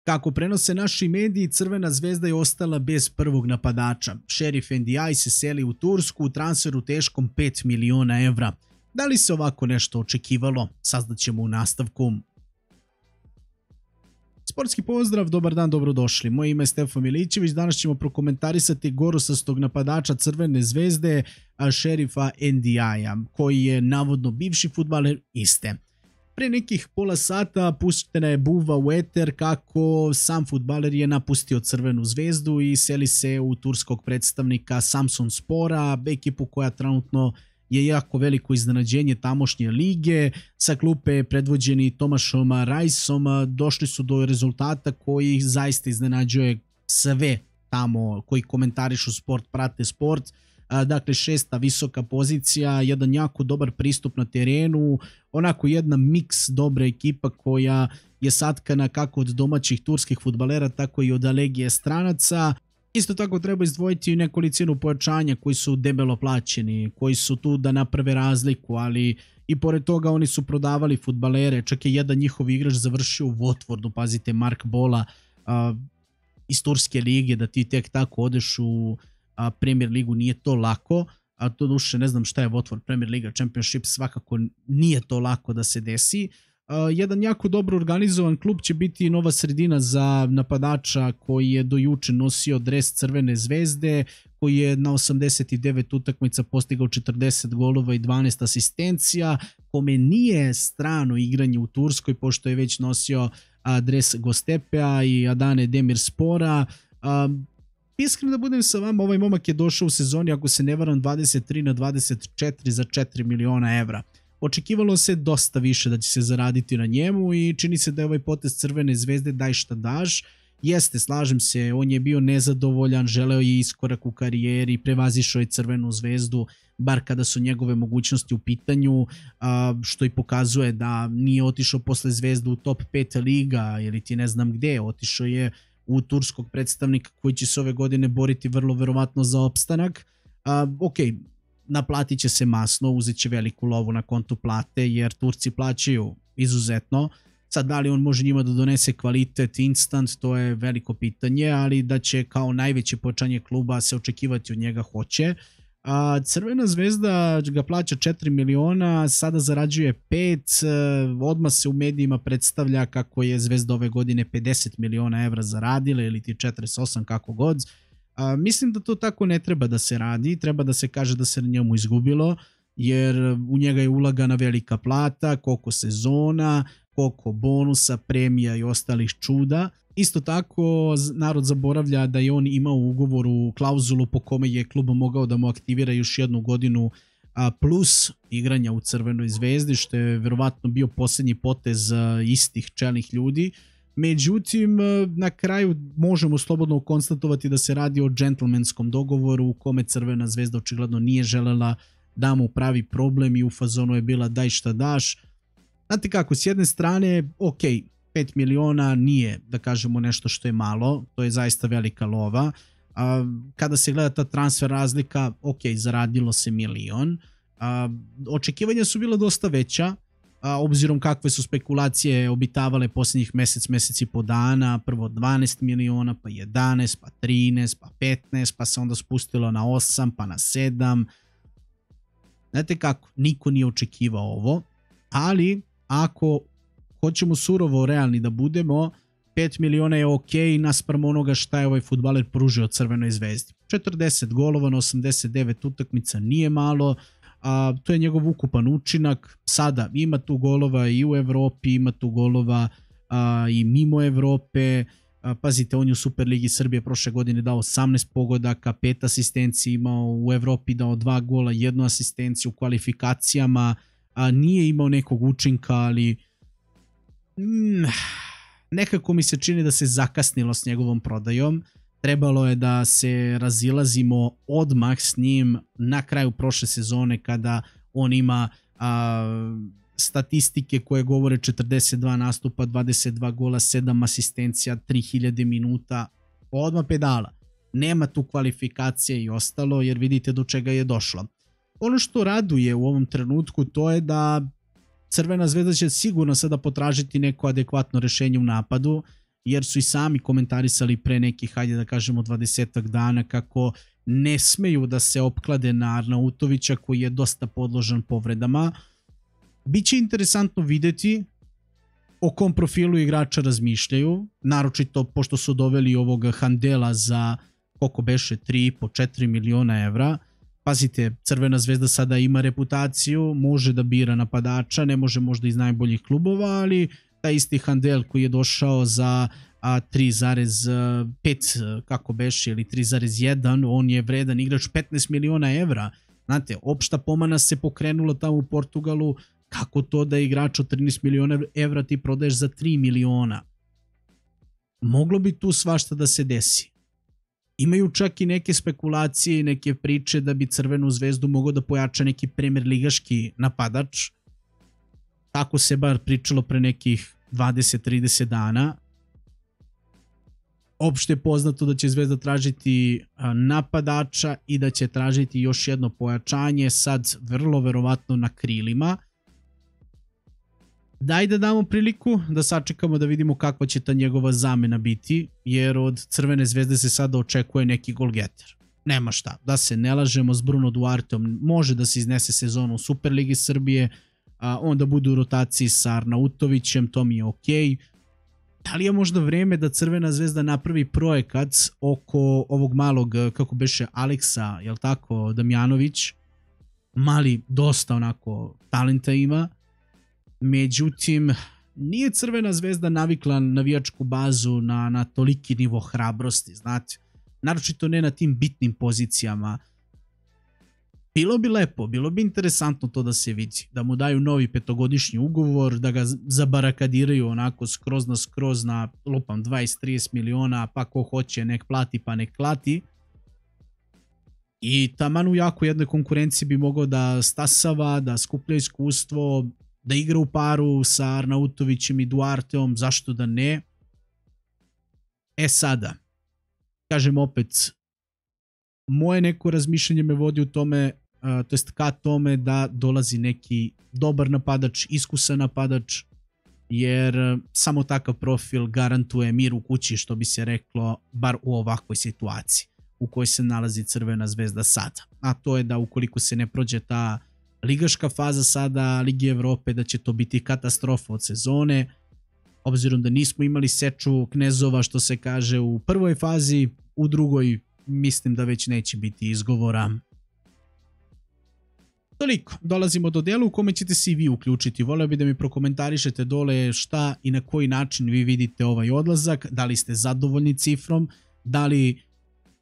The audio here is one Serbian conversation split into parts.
Kako prenose naši mediji, Crvena zvezda je ostala bez prvog napadača. Šerif NDI se seli u Tursku u transferu teškom 5 miliona evra. Da li se ovako nešto očekivalo? Saznaćemo u nastavku. Sportski pozdrav, dobar dan, dobrodošli. Moje ime je Stefan Milićević, danas ćemo prokomentarisati gorosastog napadača Crvene zvezde, Šerifa NDI-a, koji je navodno bivši fudbaler iste. Pre nekih pola sata puštena je buva u eter kako sam fudbaler je napustio Crvenu zvezdu i seli se u turskog predstavnika Samsunspora, ekipu koja trenutno je jako veliko iznenađenje tamošnje lige. Sa klupe predvođeni Tomašom Rajsom došli su do rezultata koji zaista iznenađuje sve tamo koji komentarišu sport, prate sport. Dakle, 6. visoka pozicija, jedan jako dobar pristup na terenu, onako jedna miks dobra ekipa koja je satkana kako od domaćih turskih fudbalera, tako i od legije stranaca. Isto tako treba izdvojiti nekolicinu pojačanja koji su debelo plaćeni, koji su tu da naprave razliku, ali i pored toga oni su prodavali fudbalere. Čak je jedan njihov igrač završio u Watfordu, pazite, Mark Bola iz turske lige, da ti tek tako odeš u Premier ligu, nije to lako, a to duše ne znam šta je Watford, Premier Liga, Championship, svakako nije to lako da se desi. Jedan jako dobro organizovan klub će biti nova sredina za napadača koji je do juče nosio dres Crvene zvezde, koji je na 89 utakmica postigao 40 golova i 12 asistencija, kome nije strano igranje u Turskoj, pošto je već nosio dres Gostepea i Adane Demirspora. Iskreno da budem sa vama, ovaj momak je došao u sezoni, ako se ne varam, 23 na 24 za 4 miliona evra. Očekivalo se dosta više da će se zaraditi na njemu i čini se da je ovaj potez Crvene zvezde daj šta daš. Jeste, slažem se, on je bio nezadovoljan, želeo je iskorak u karijeri, prevazišao je Crvenu zvezdu, bar kada su njegove mogućnosti u pitanju, što i pokazuje da nije otišao posle Zvezdu u top 5 liga ili ti ne znam gde, otišao je u turskog predstavnika koji će se ove godine boriti vrlo verovatno za opstanak. Naplatit će se masno, uzet će veliku lovu na kontu plate jer Turci plaćaju izuzetno. Sad da li on može njima da donese kvalitet instant, to je veliko pitanje, ali da će kao najveće pojačanje kluba se očekivati od njega hoće. Crvena zvezda ga plaća 4 miliona, sada zarađuje 5, odmah se u medijima predstavlja kako je Zvezda ove godine 50 miliona evra zaradila ili ti 48, kako god. Mislim da to tako ne treba da se radi, treba da se kaže da se na njemu izgubilo, jer u njega je ulagana velika plata, koliko sezona, koliko bonusa, premija i ostalih čuda. Isto tako, narod zaboravlja da je on imao u ugovoru klauzulu po kome je klub mogao da mu aktivira još jednu godinu plus igranja u Crvenoj zvezdi, što je verovatno bio posljednji potez istih čelnih ljudi. Međutim, na kraju možemo slobodno konstatovati da se radi o džentlmenskom dogovoru u kome Crvena zvezda očigledno nije želela da mu pravi problem i u fazonu je bila daj šta daš. Znate kako, s jedne strane, 5 miliona nije, da kažemo, nešto što je malo, to je zaista velika lova. Kada se gleda ta transfer razlika, zaradilo se milion. Očekivanja su bila dosta veća, obzirom kakve su spekulacije obitavale posljednjih mesec i po dana, prvo 12 miliona, pa 11, pa 13, pa 15, pa se onda spustilo na 8, pa na 7. Znate kako, niko nije očekivao ovo, ali ako hoćemo surovo realni da budemo, 5 miliona je naspram onoga šta je ovaj fudbaler pružio Crvenoj zvezdi. 40 golova na 89 utakmica nije malo, to je njegov ukupan učinak. Sada ima tu golova i u Evropi, ima tu golova i mimo Evrope. Pazite, on je u Superligi Srbije prošle godine dao 18 pogodaka, 5 asistencija imao, u Evropi dao 2 gola, 1 asistenciju, u kvalifikacijama nije imao nekog učinka, ali nekako mi se čini da se zakasnilo s njegovom prodajom. Trebalo je da se razilazimo odmah s njim na kraju prošle sezone kada on ima statistike koje govore 42 nastupa, 22 gola, 7 asistencija, 3000 minuta, odmah pedala. Nema tu kvalifikacije i ostalo jer vidite do čega je došlo. Ono što raduje u ovom trenutku to je da Crvena zvezda će sigurno sada potražiti neko adekvatno rešenje u napadu, jer su i sami komentarisali pre nekih, hajde da kažemo 20 dana, kako ne smeju da se opklade na Arnautovića koji je dosta podložan povredama. Biće interesantno videti o kom profilu igrača razmišljaju, naročito pošto su doveli ovog Handela za koliko beše 3,5-4 miliona evra. Pazite, Crvena zvezda sada ima reputaciju, može da bira napadača, ne može možda iz najboljih klubova, ali taj isti Handel koji je došao za 3,5 kako beše ili 3,1, on je vredan igrač 15 miliona evra. Znate, opšta pomana se pokrenula tamo u Portugalu, kako to da igrač od 13 miliona evra ti prodaješ za 3 miliona. Moglo bi tu svašta da se desi. Imaju čak i neke spekulacije i neke priče da bi Crvenu zvezdu mogao da pojača neki premier ligaški napadač. Tako se bar pričalo pre nekih 20-30 dana. Opšte je poznato da će Zvezda tražiti napadača i da će tražiti još jedno pojačanje, sad vrlo verovatno na krilima. Daj da damo priliku da sačekamo da vidimo kakva će ta njegova zamena biti, jer od Crvene zvezde se sada očekuje neki golgeter. Nema šta, da se ne lažemo, s Bruno Duarteom može da se iznese sezonu u Superligi Srbije, onda bude u rotaciji sa Arnautovićem, to mi je okej. Da li je možda vreme da Crvena zvezda napravi projekat oko ovog malog, kako beše, Aleksa, jel tako, Damjanović? Mali, dosta onako talenta ima. Međutim, nije Crvena zvezda navikla navijačku bazu na toliki nivo hrabrosti, znate. Naročito ne na tim bitnim pozicijama. Bilo bi lepo, bilo bi interesantno to da se vidi. Da mu daju novi 5-godišnji ugovor, da ga zabarakadiraju onako skroz na lupam 20-30 miliona, pa ko hoće nek plati pa nek plati. I taman u jako jednoj konkurenciji bi mogao da stasava, da skuplja iskustvo, da igra u paru sa Arnautovićem i Duarteom, zašto da ne? Sada, kažem opet, moje neko razmišljanje me vodi u tome, to jest ka tome da dolazi neki dobar napadač, iskusan napadač, jer samo takav profil garantuje mir u kući, što bi se reklo, bar u ovakvoj situaciji u kojoj se nalazi Crvena zvezda sada. A to je da ukoliko se ne prođe ta ligaška faza sada Ligi Evrope, da će to biti katastrofa od sezone, obzirom da nismo imali seču knezova, što se kaže, u prvoj fazi, u drugoj mislim da već neće biti izgovora. Toliko, dolazimo do dela u kome ćete se i vi uključiti. Voleo bi da mi prokomentarišete dole šta i na koji način vi vidite ovaj odlazak, da li ste zadovoljni cifrom, da li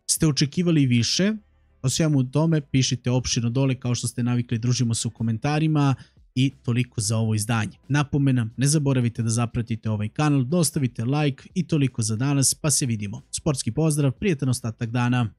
ste očekivali više. O svemu tome pišite opširno dole, kao što ste navikli, družimo se u komentarima. I toliko za ovo izdanje. Napomena, ne zaboravite da zapratite ovaj kanal, da ostavite like i toliko za danas, pa se vidimo. Sportski pozdrav, prijetan ostatak dana.